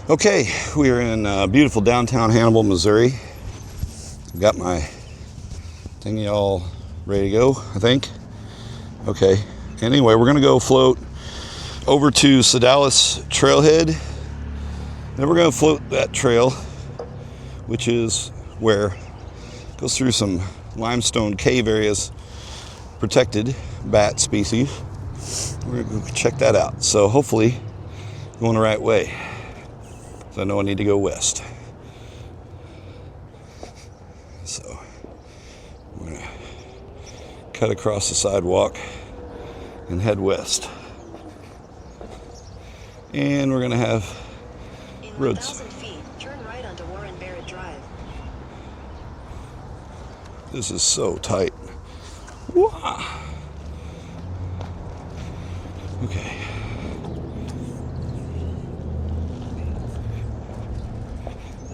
Okay, we are in beautiful downtown Hannibal, Missouri. I've got my thingy all ready to go, I think. Okay, anyway, we're gonna go float over to Sodalis Trailhead. Then we're gonna float that trail, which is where it goes through some limestone cave areas, protected bat species. We're gonna go check that out. So hopefully going the right way. So I know I need to go west. So we're gonna cut across the sidewalk and head west. And we're gonna have roads. In 1,000 feet, turn right onto Warren Barrett Drive. This is so tight. Wow. Okay.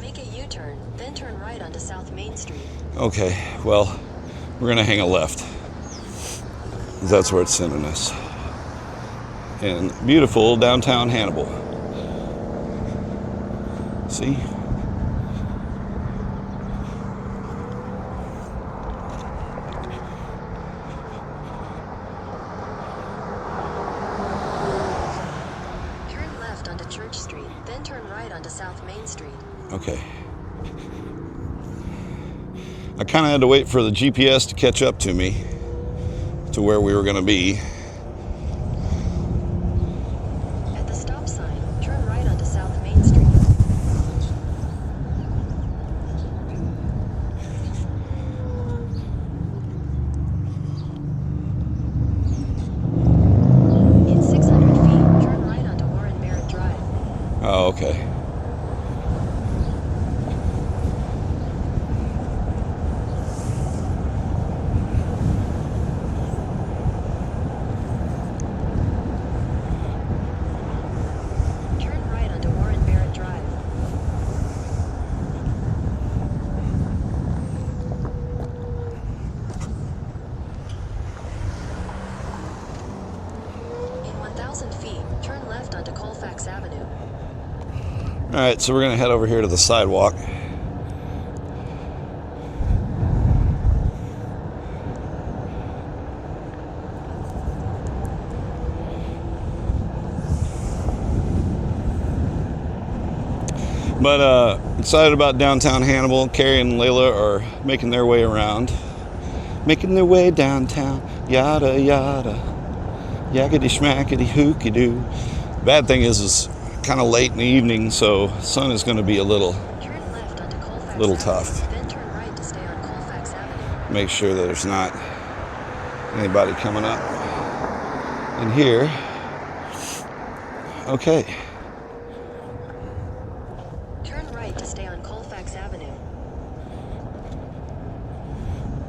Make a U-turn, then turn right onto South Main Street. Okay, well, we're gonna hang a left. That's where it's sending us. In beautiful downtown Hannibal. See? Turn left onto Church Street, then turn right onto South Main Street. Okay. I kind of had to wait for the GPS to catch up to me to where we were going to be. At the stop sign, turn right onto South Main Street. In 600 feet, turn right onto Warren Barrett Drive. Oh, okay. Turn right onto Warren Barrett Drive. In 1,000 feet, turn left onto Colfax Avenue. All right, so we're going to head over here to the sidewalk. But excited about downtown Hannibal. Carrie and Layla are making their way around. Making their way downtown. Yada, yada. Yakety schmackety hooky doo. Bad thing is it's kind of late in the evening, so sun is going to be a little Turn left onto Colfax Little Avenue, tough. then turn right to stay on Colfax Avenue. make sure that there's not anybody coming up in here. Okay. Turn right to stay on Colfax Avenue.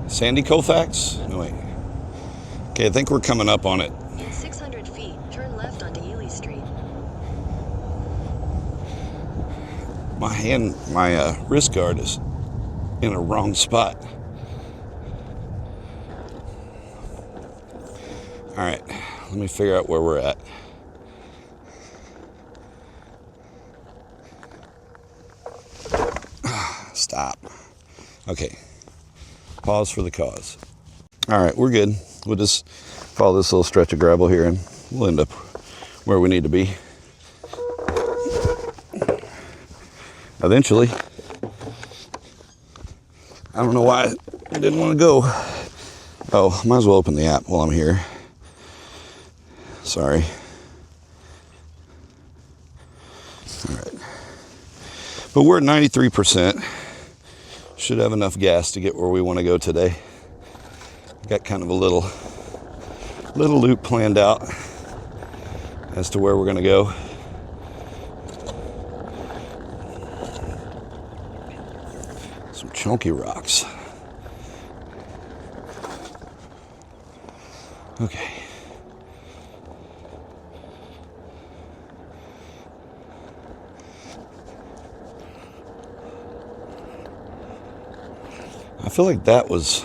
Sandy Colfax? No, wait. Okay, I think we're coming up on it. In 600 feet, turn left onto Ely Street. My wrist guard is in a wrong spot. All right, let me figure out where we're at. Stop. Okay. Pause for the cause. All right, we're good. We'll just follow this little stretch of gravel here and we'll end up where we need to be. Eventually. I don't know why I didn't want to go. Oh, might as well open the app while I'm here. Sorry. All right. But we're at 93%. Should have enough gas to get where we want to go today. Got kind of a little loop planned out as to where we're going to go. Some chunky rocks. Okay. I feel like that was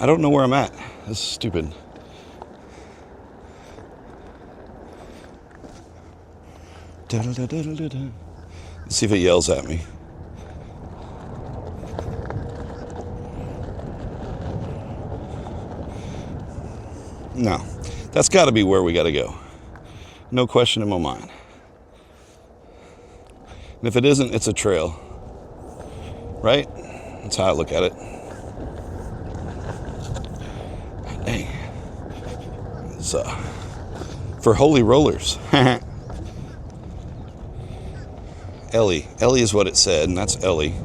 I don't know where I'm at. This is stupid. Let's see if it yells at me. No, that's got to be where we got to go. No question in my mind. And if it isn't, it's a trail. Right? That's how I look at it. Dang. It's for holy rollers. Ellie. Ellie is what it said, and that's Ellie.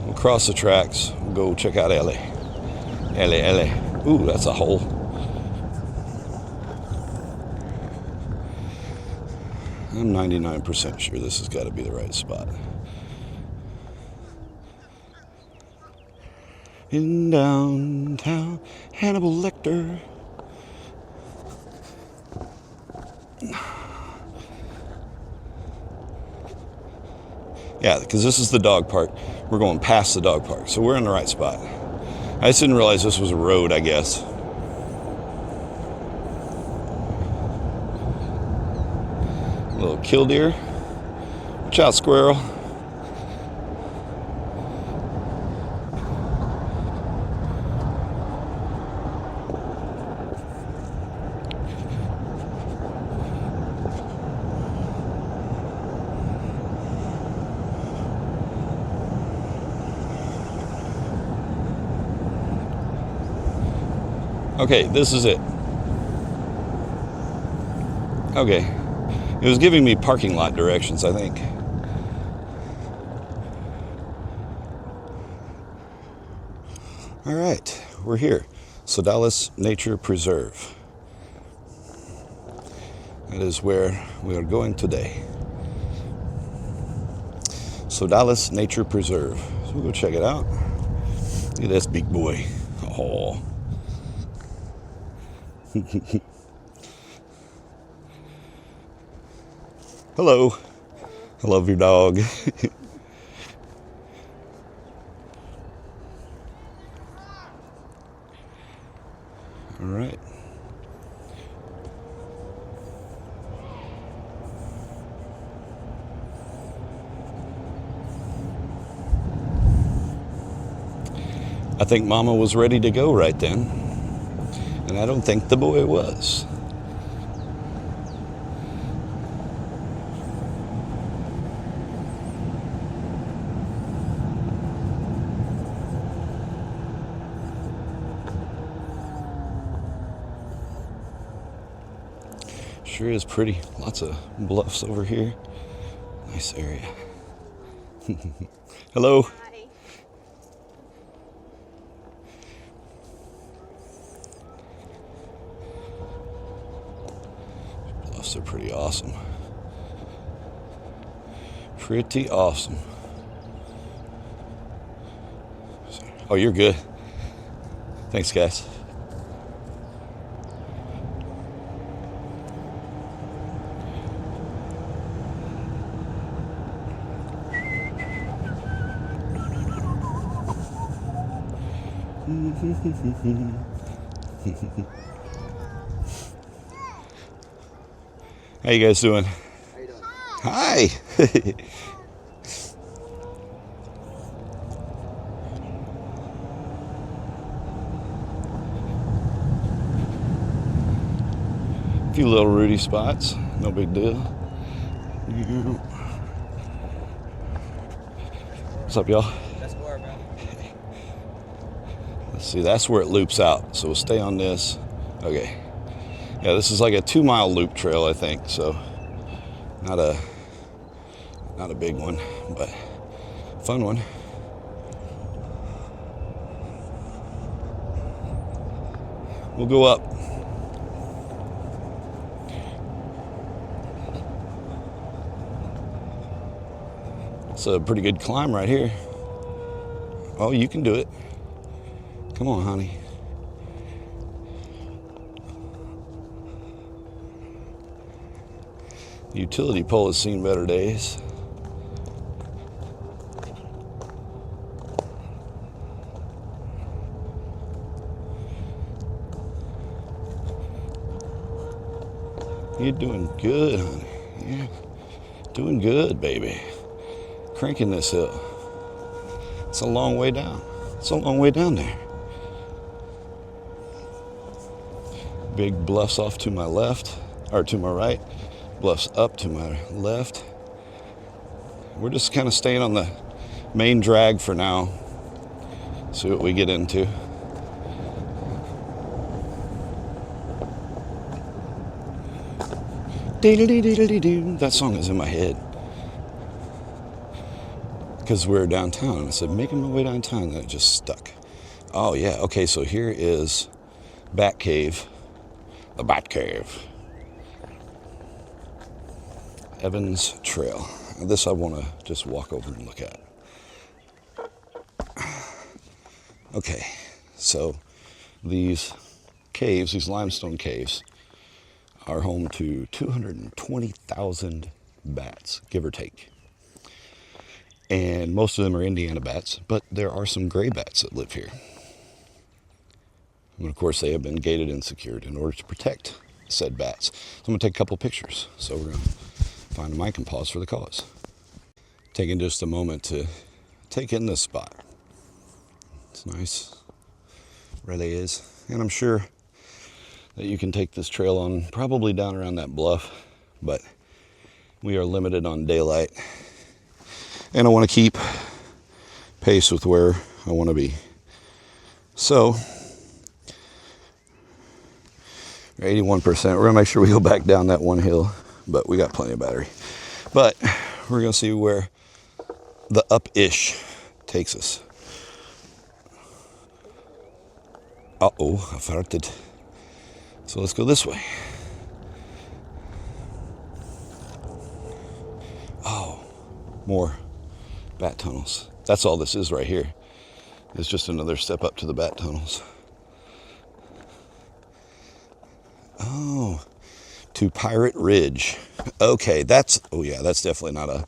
We'll cross the tracks. We'll go check out Ellie. Ellie. Ooh, that's a hole. I'm 99% sure this has got to be the right spot. In downtown Hannibal Lecter. Yeah, because this is the dog park. We're going past the dog park, so we're in the right spot. I just didn't realize this was a road, I guess. A little killdeer. Watch out, squirrel. Okay, this is it. Okay. It was giving me parking lot directions, I think. All right, we're here. Sodalis Nature Preserve. That is where we are going today. Sodalis Nature Preserve. So we'll go check it out. Look at this big boy. Oh. Hello. I love your dog. All right. I think Mama was ready to go right then, and I don't think the boy was. Sure is pretty. Lots of bluffs over here. Nice area. Hello. Hi. Bluffs are pretty awesome. Pretty awesome. Oh, you're good. Thanks, guys. How you guys doing? How you doing? Hi. A few little Rudy spots, no big deal. What's up, y'all? That's more, bro. Let's see, that's where it loops out. So we'll stay on this. Okay. Yeah, this is like a 2-mile loop trail, I think. So not a big one, but fun one. We'll go up. It's a pretty good climb right here. Oh, you can do it. Come on, honey. The utility pole has seen better days. You're doing good, honey. Yeah. Doing good, baby. Cranking this hill. It's a long way down. It's a long way down there. Big bluffs off to my left, or to my right. Bluffs up to my left. We're just kind of staying on the main drag for now. See what we get into. That song is in my head. Because we're downtown. And I said, making my way downtown. And it just stuck. Oh, yeah. Okay, so here is Bat Cave. The Bat Cave. Evans Trail. This I want to just walk over and look at. Okay, so these caves, these limestone caves, are home to 220,000 bats, give or take. And most of them are Indiana bats, but there are some gray bats that live here. And of course, they have been gated and secured in order to protect said bats. So I'm going to take a couple pictures. So we're going to find a mic and pause for the cause. Taking just a moment to take in this spot. It's nice. Really is. And I'm sure that you can take this trail on probably down around that bluff, but we are limited on daylight. And I want to keep pace with where I want to be. So, 81%. We're going to make sure we go back down that one hill, but we got plenty of battery. But we're going to see where the up-ish takes us. Uh-oh, I farted. So let's go this way. Oh, more bat tunnels. That's all this is right here. It's just another step up to the bat tunnels. Oh, to Pirate Ridge. Okay, oh yeah, that's definitely not a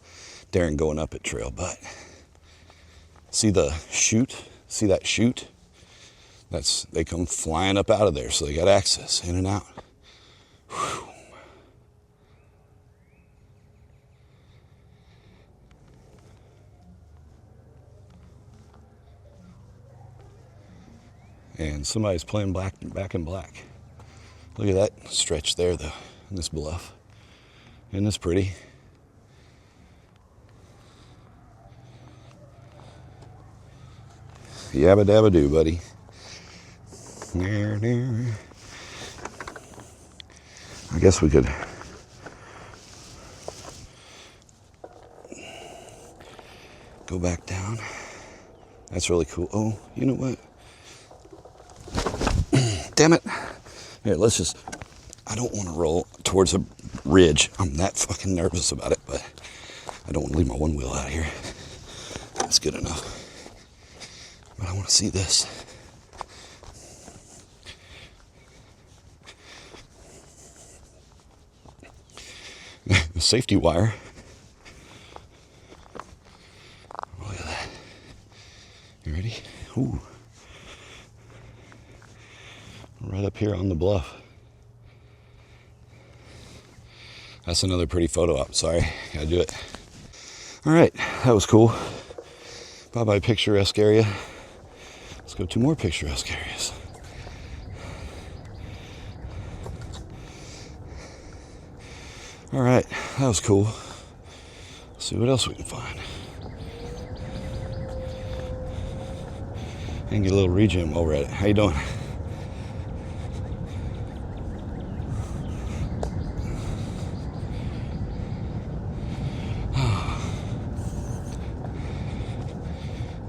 daring going up it trail, but see the chute? See that chute? They come flying up out of there, so they got access in and out. Whew. And somebody's playing back in black. Look at that stretch there, in this bluff. Isn't this pretty? Yabba dabba doo, buddy. I guess we could go back down. That's really cool. Oh, you know what? Damn it. Here, I don't want to roll towards a ridge. I'm that fucking nervous about it, but I don't want to leave my one wheel out here. That's good enough. But I want to see this. The safety wire. Look at that. You ready? Ooh. Right up here on the bluff. That's another pretty photo op. Sorry, gotta do it. All right, that was cool. Bye-bye picturesque area. Let's go to more picturesque areas. All right, that was cool. Let's see what else we can find. And get a little regym while we're at it. How you doing?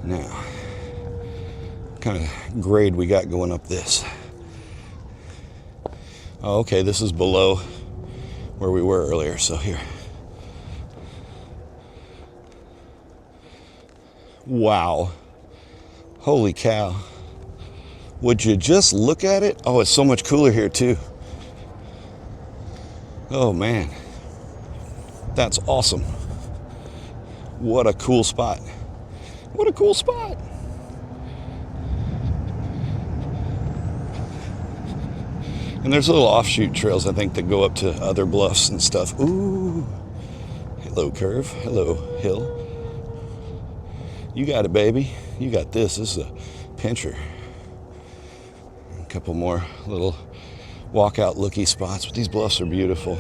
Now, what kind of grade we got going up this? Oh, okay, this is below where we were earlier, so here. Wow. Holy cow. Would you just look at it? Oh, it's so much cooler here too. Oh man. That's awesome. What a cool spot. What a cool spot. And there's little offshoot trails, I think, that go up to other bluffs and stuff. Ooh. Hey, Hello, curve. Hello, hill. You got it, baby. You got this. This is a pincher. A couple more little walkout looky spots, but these bluffs are beautiful.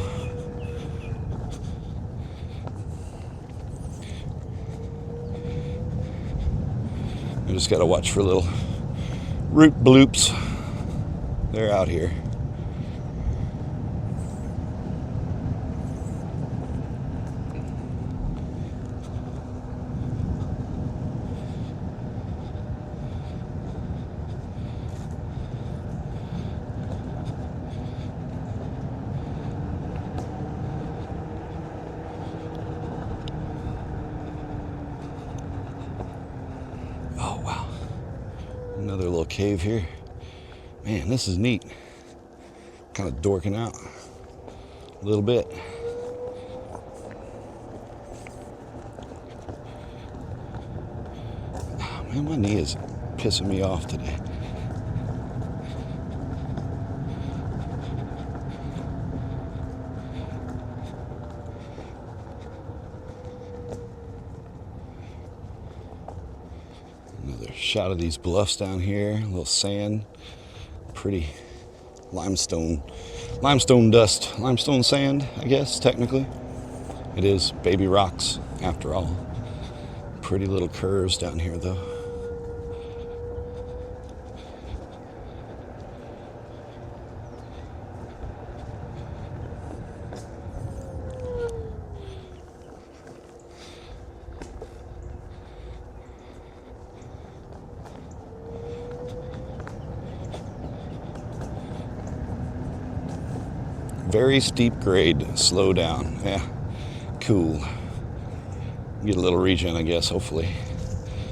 I just got to watch for little root bloops. They're out here. Oh, wow. Another little cave here. Man, this is neat. Kind of dorking out a little bit. Oh, man, my knee is pissing me off today. Another shot of these bluffs down here, a little sand, pretty limestone dust, limestone sand, I guess, technically. It is baby rocks, after all. Pretty little curves down here, though. Very steep grade, slow down. Yeah, cool. Get a little regen, I guess, hopefully.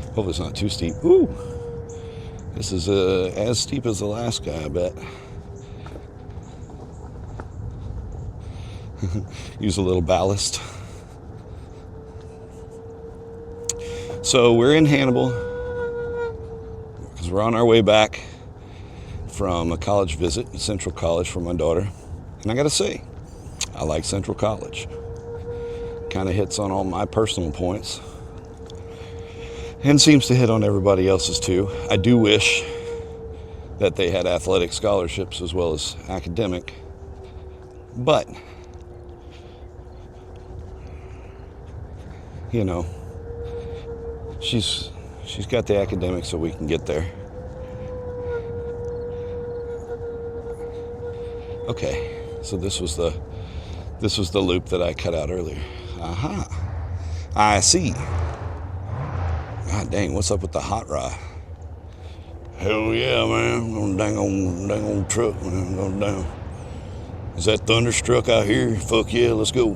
Hopefully it's not too steep. Ooh, this is as steep as the last guy, I bet. Use a little ballast. So we're in Hannibal because we're on our way back from a college visit at Central College for my daughter. And I gotta say, I like Central College. Kind of hits on all my personal points and seems to hit on everybody else's too. I do wish that they had athletic scholarships as well as academic, but you know, she's got the academics, so we can get there. Okay. So this was the loop that I cut out earlier. Aha. I see. God dang, what's up with the hot rod? Hell yeah, man. Dang on truck, man. Going down. Is that Thunderstruck out here? Fuck yeah, let's go.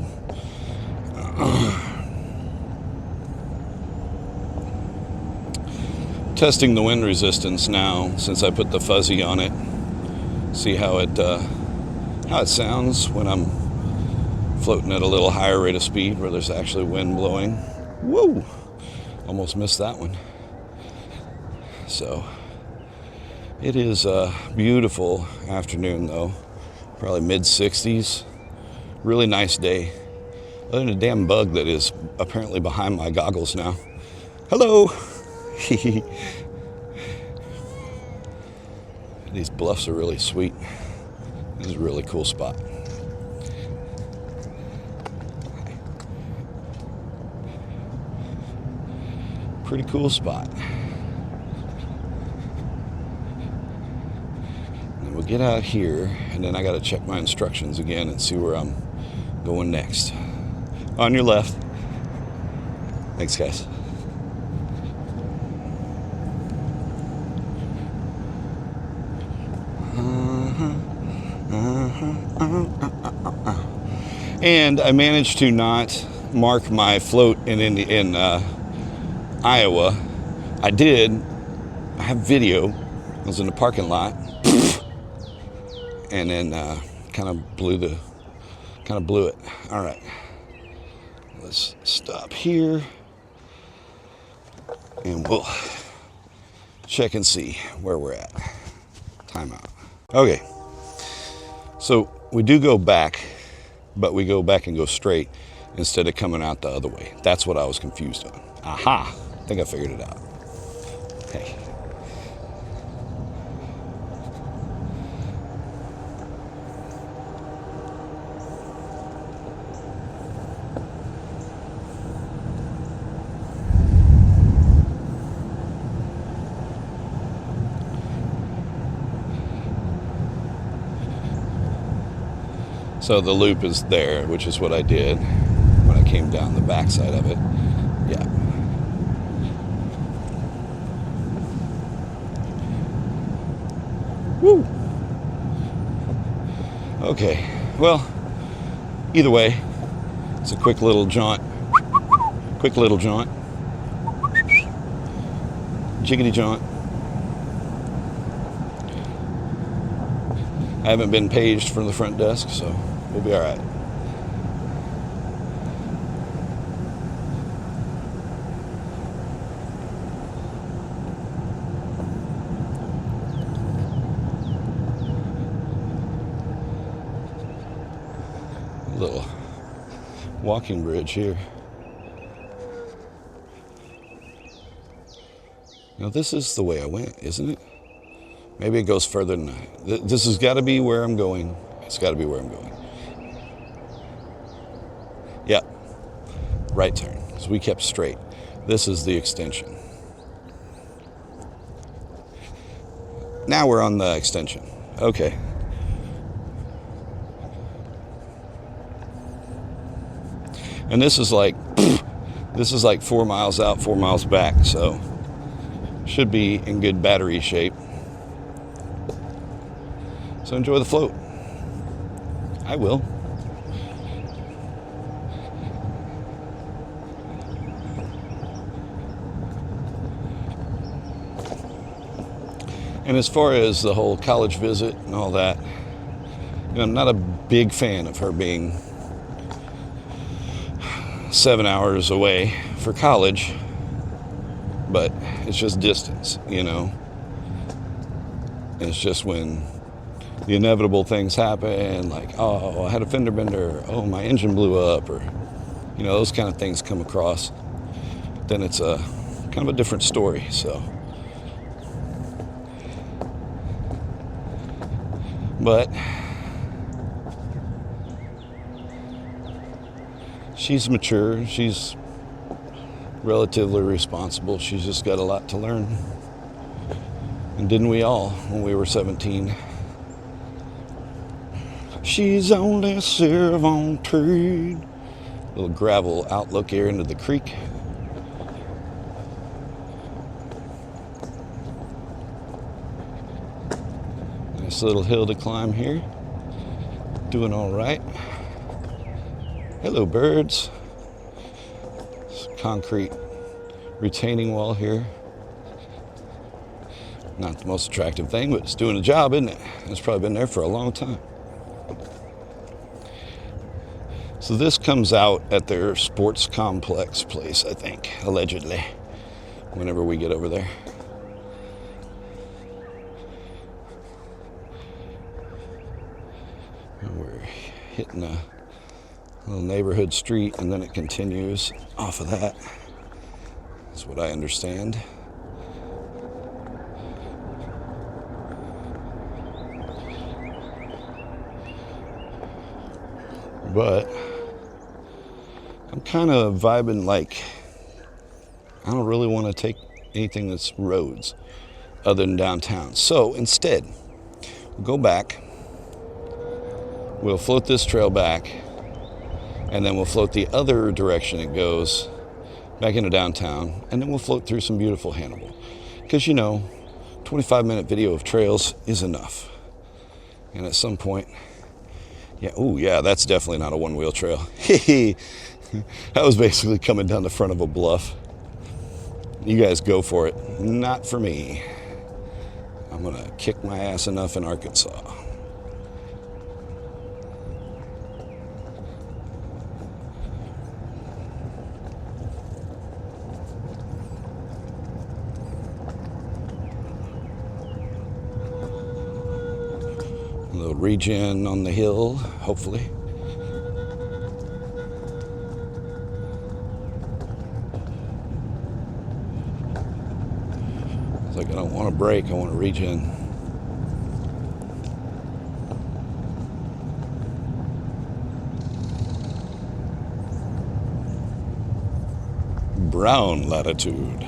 Testing the wind resistance now since I put the fuzzy on it. See how it sounds when I'm floating at a little higher rate of speed where there's actually wind blowing. Woo! Almost missed that one. So it is a beautiful afternoon though. Probably mid-60s. Really nice day. Other than a damn bug that is apparently behind my goggles now. Hello! These bluffs are really sweet. This is a really cool spot. Pretty cool spot. And we'll get out here, and then I got to check my instructions again and see where I'm going next. On your left. Thanks, guys. And I managed to not mark my float in Iowa. I did. I have video. I was in the parking lot, and then kind of blew it. All right, let's stop here, and we'll check and see where we're at. Timeout. Okay. So we do go back, but we go back and go straight. instead of coming out the other way. That's what I was confused on. Aha! I think I figured it out. Hey. So the loop is there, which is what I did when I came down the backside of it. Yeah. Woo! Okay, well, either way, it's a quick little jaunt. Quick little jaunt. Jiggity jaunt. I haven't been paged from the front desk, so we'll be all right. A little walking bridge here. Now this is the way I went, isn't it? Maybe it goes further than that. This has got to be where I'm going. It's got to be where I'm going. Yeah, right turn, because we kept straight. This is the extension. Now we're on the extension. Okay. And this is like 4 miles out, 4 miles back, so should be in good battery shape. So enjoy the float. I will. And as far as the whole college visit and all that, I'm not a big fan of her being 7 hours away for college, but it's just distance, And it's just when the inevitable things happen, like, oh, I had a fender bender, oh, my engine blew up, or, those kind of things come across, then it's a kind of a different story, so. But she's mature, she's relatively responsible, she's just got a lot to learn. And didn't we all when we were 17? She's only 17. Little gravel outlook here into the creek. Nice little hill to climb here. Doing all right. Hello, birds. It's concrete retaining wall here. Not the most attractive thing, but it's doing a job, isn't it? It's probably been there for a long time. So this comes out at their sports complex place, I think, allegedly, whenever we get over there. And we're hitting a little neighborhood street, and then it continues off of that. That's what I understand. But I'm kind of vibing like I don't really want to take anything that's roads other than downtown. So instead, we'll go back, we'll float this trail back, and then we'll float the other direction it goes back into downtown, and then we'll float through some beautiful Hannibal. Because 25-minute video of trails is enough. And at some point, yeah, that's definitely not a one-wheel trail. That was basically coming down the front of a bluff. You guys go for it. Not for me. I'm going to kick my ass enough in Arkansas. A little regen on the hill, hopefully. want to break. I want to reach in. Brown latitude.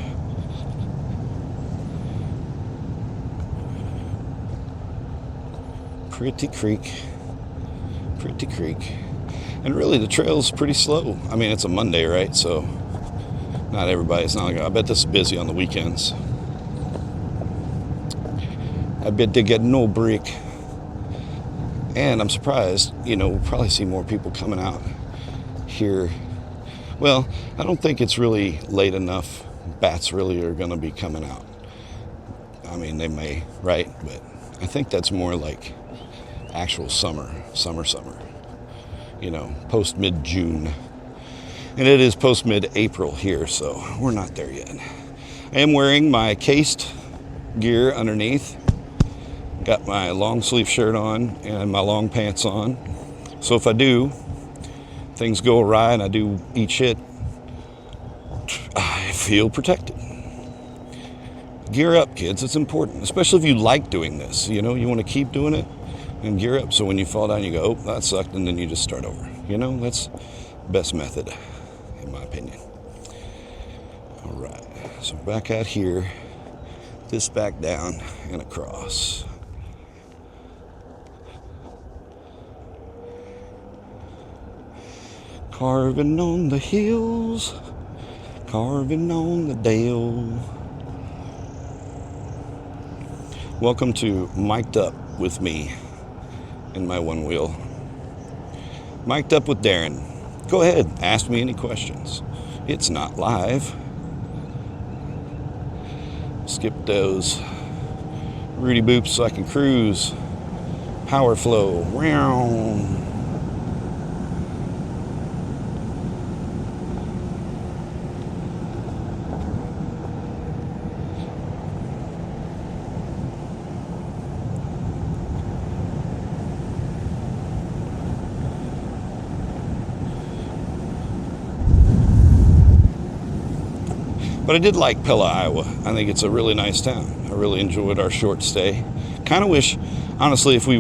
Pretty creek. Pretty creek. And really the trail's pretty slow. I mean, it's a Monday, right? So not everybody's not like, I bet this is busy on the weekends. I bet they get no break. And I'm surprised, we'll probably see more people coming out here. Well, I don't think it's really late enough. Bats really are going to be coming out. I mean, they may, right? But I think that's more like actual summer. Post mid-June. And it is post mid-April here, so we're not there yet. I am wearing my cased gear underneath. Got my long sleeve shirt on and my long pants on. So if things go awry and I do eat shit, I feel protected. Gear up, kids. It's important, especially if you like doing this. You want to keep doing it and gear up. So when you fall down, you go, oh, that sucked, and then you just start over. That's the best method, in my opinion. All right, so back out here, this back down and across. Carving on the hills, carving on the dale. Welcome to Mic'd Up with me and my OneWheel. Mic'd Up with Darren. Go ahead, ask me any questions. It's not live. Skip those Rudy boops so I can cruise. Power flow. Round. But I did like Pella, Iowa. I think it's a really nice town. I really enjoyed our short stay. Kind of wish, honestly, if I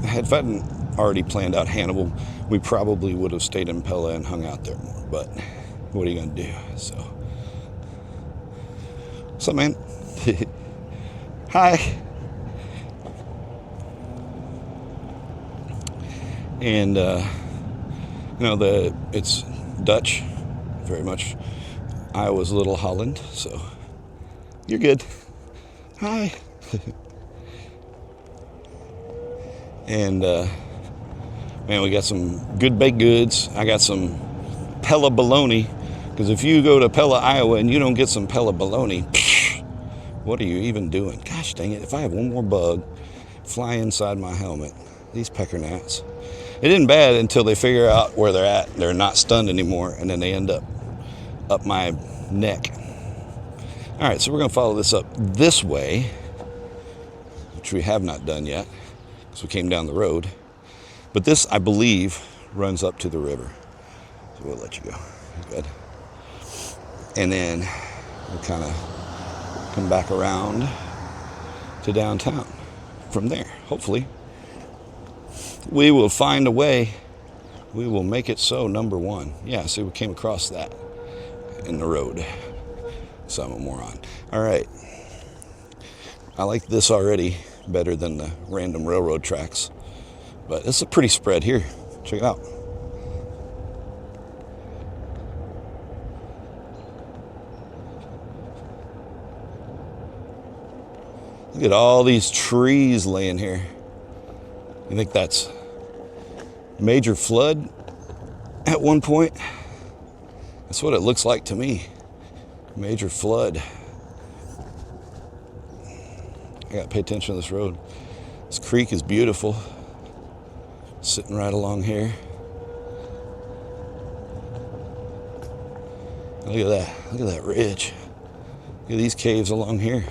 hadn't already planned out Hannibal, we probably would have stayed in Pella and hung out there more. But what are you going to do? So, what's up, man? Hi. And, it's Dutch, very much. Iowa's little Holland, so you're good. Hi. And, man, we got some good baked goods. I got some Pella bologna, because if you go to Pella, Iowa, and you don't get some Pella bologna, what are you even doing? Gosh dang it, if I have one more bug fly inside my helmet, these pecker gnats. It isn't bad until they figure out where they're at. They're not stunned anymore, and then they end up my neck. All right, so we're going to follow this up this way, which we have not done yet, because we came down the road. But this, I believe, runs up to the river. So we'll let you go. Good. And then we'll kind of come back around to downtown from there. Hopefully, we will find a way. We will make it so, number one. Yeah, see, we came across that in the road. So I'm a moron. All right. I like this already better than the random railroad tracks. But it's a pretty spread here. Check it out. Look at all these trees laying here. You think that's major flood at one point? That's what it looks like to me. Major flood. I gotta pay attention to this road. This creek is beautiful. Sitting right along here. Look at that. Look at that ridge. Look at these caves along here.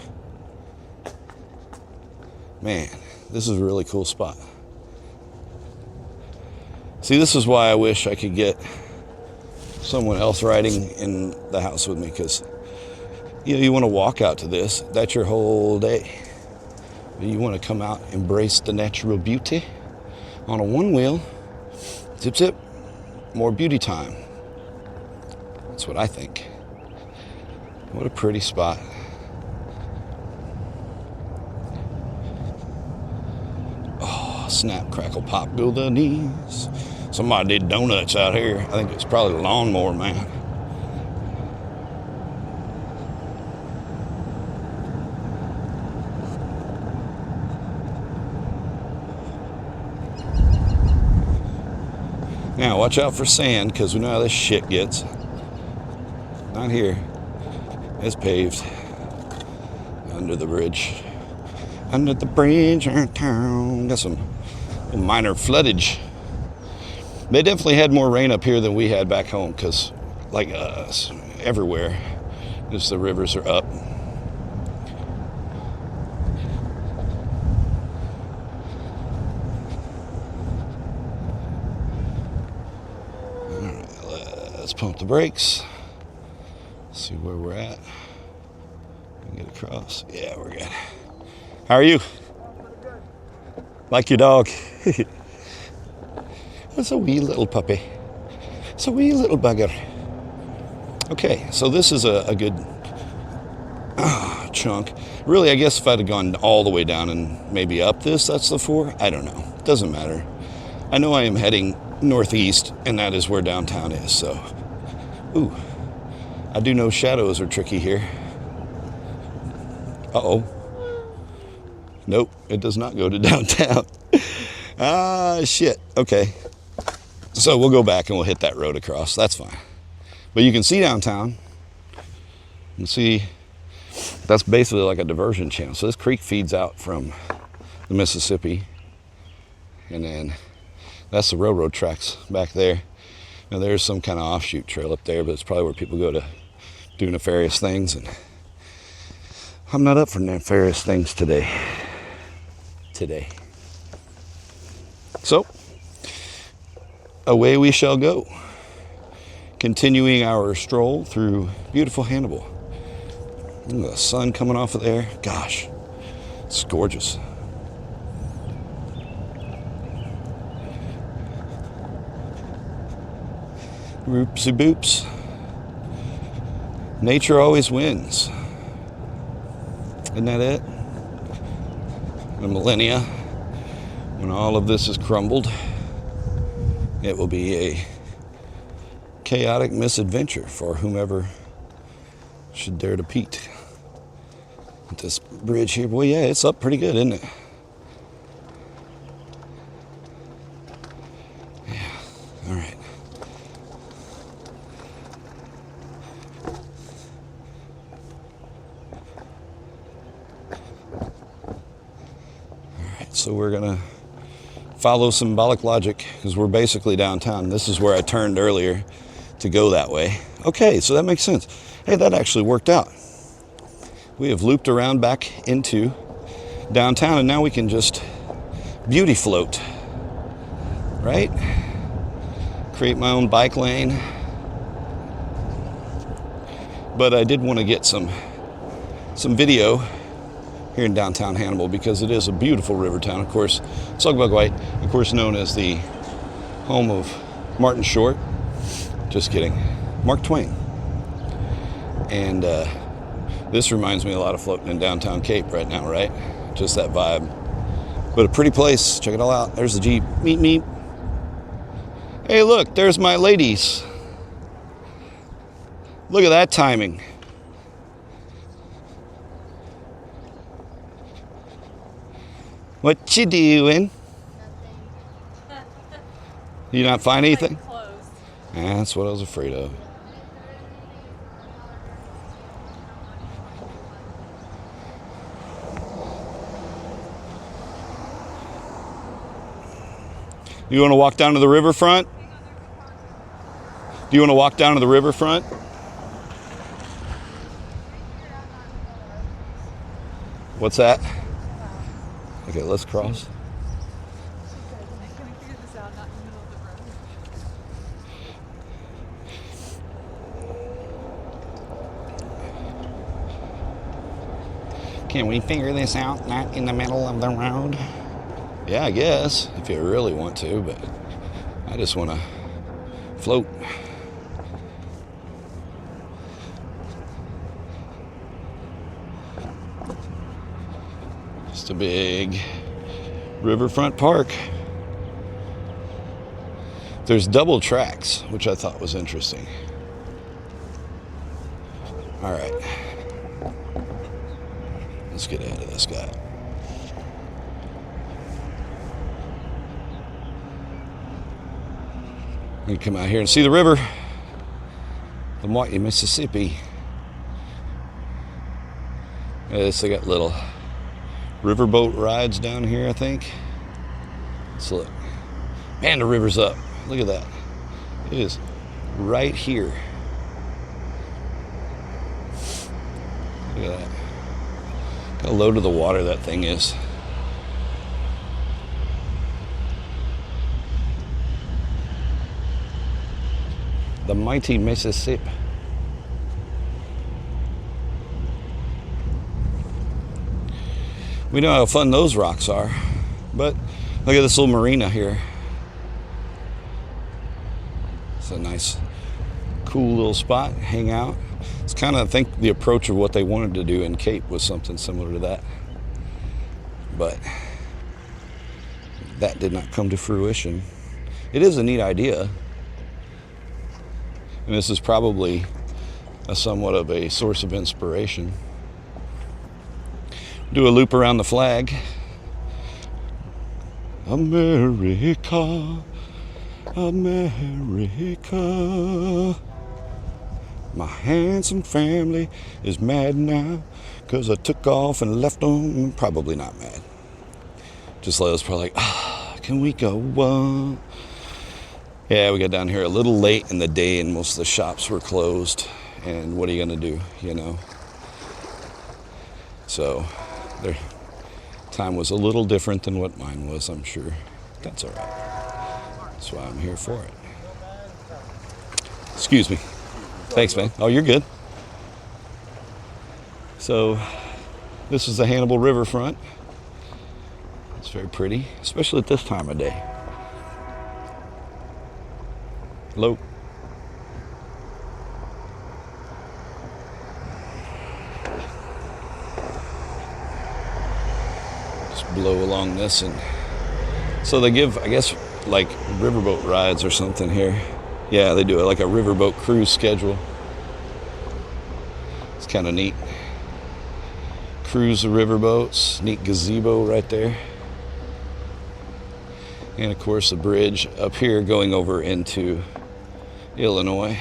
Man, this is a really cool spot. See, this is why I wish I could get someone else riding in the house with me, because you want to walk out to this. That's your whole day. You want to come out, embrace the natural beauty on a one wheel. Zip, zip. More beauty time. That's what I think. What a pretty spot. Oh, snap, crackle, pop, go the knees. Somebody did donuts out here. I think it's probably the lawnmower man. Now, watch out for sand, because we know how this shit gets. Not here. It's paved. Under the bridge. Under the bridge in town. Got some minor floodage. They definitely had more rain up here than we had back home, because, like us, everywhere, just the rivers are up. Let's pump the brakes. See where we're at. Get across. Yeah, we're good. How are you? Like your dog. It's a wee little puppy. It's a wee little bugger. Okay, so this is a good chunk. Really, I guess if I'd have gone all the way down and maybe up this, that's the 4. I don't know. Doesn't matter. I know I am heading northeast, and that is where downtown is, so. Ooh. I do know shadows are tricky here. Uh-oh. Nope, it does not go to downtown. Shit. Okay. So we'll go back and we'll hit that road across. That's fine. But you can see downtown. You can see that's basically like a diversion channel. So this creek feeds out from the Mississippi. And then that's the railroad tracks back there. Now there's some kind of offshoot trail up there, but it's probably where people go to do nefarious things. And I'm not up for nefarious things today. So, away we shall go. Continuing our stroll through beautiful Hannibal. Look at the sun coming off of there. Gosh, it's gorgeous. Oopsie boops. Nature always wins. Isn't that it? The millennia, when all of this is crumbled, it will be a chaotic misadventure for whomever should dare to peek at this bridge here. Boy, yeah, it's up pretty good, isn't it? Yeah, all right. So we're gonna follow symbolic logic because we're basically downtown. This is where I turned earlier to go that way. Okay, so that makes sense. Hey, that actually worked out. We have looped around back into downtown, and now we can just beauty float, right? Create my own bike lane. But I did want to get some video here in downtown Hannibal because it is a beautiful river town. Of course, Sugbug White, of course, known as the home of Martin Short. Just kidding, Mark Twain. And this reminds me a lot of floating in downtown Cape right now, right? Just that vibe. But a pretty place. Check it all out. There's the Jeep. Meep, meep. Hey, look, there's my ladies. Look at that timing. What you doing? Nothing. You not find anything? Closed. Yeah, that's what I was afraid of. You want to walk down to the riverfront? Do you want to walk down to the riverfront? What's that? Okay, let's cross. Can we figure this out? Not in the middle of the road. Can we figure this out not in the middle of the road? Yeah, I guess, if you really want to, but I just want to float. Just a big riverfront park. There's double tracks, which I thought was interesting. All right. Let's get ahead of this guy. You come out here and see the river, the mighty Mississippi. Yes, they got little riverboat rides down here, I think. Let's look. Man, the river's up. Look at that. It is right here. Look at that. Look how low to the water that thing is. The mighty Mississippi. We know how fun those rocks are, but look at this little marina here. It's a nice, cool little spot, hang out. It's kind of, I think, the approach of what they wanted to do in Cape was something similar to that. But that did not come to fruition. It is a neat idea. And this is probably somewhat of a source of inspiration. Do a loop around the flag. America, America. My handsome family is mad now because I took off and left them. Probably not mad. Just let us probably like, can we go? Yeah, we got down here a little late in the day and most of the shops were closed. And what are you going to do, you know? So their time was a little different than what mine was, I'm sure. That's all right. That's why I'm here for it. Excuse me. Thanks, man. Oh, you're good. So this is the Hannibal riverfront. It's very pretty, especially at this time of day. Hello. Just blow along this, and so they give, I guess, like riverboat rides or something here. Yeah, they do it like a riverboat cruise schedule. It's kind of neat. Cruise the riverboats, neat gazebo right there. And of course the bridge up here going over into Illinois.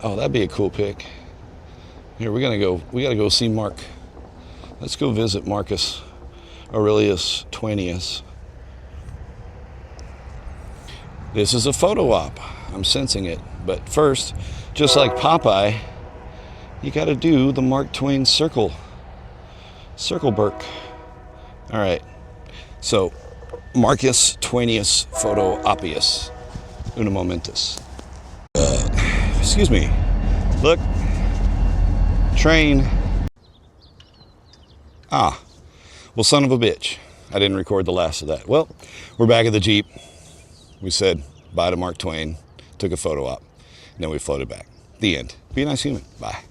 Oh, that'd be a cool pic. Here, we gotta go see Mark. Let's go visit Marcus Aurelius Twainius. This is a photo op. I'm sensing it. But first, just like Popeye, you gotta do the Mark Twain circle. Circle Burke. All right. So, Marcus Twainius photo oppius. Una momentus. Excuse me. Look. Train. Ah. Well, son of a bitch. I didn't record the last of that. Well, we're back at the Jeep. We said bye to Mark Twain. Took a photo op. And then we floated back. The end. Be a nice human. Bye.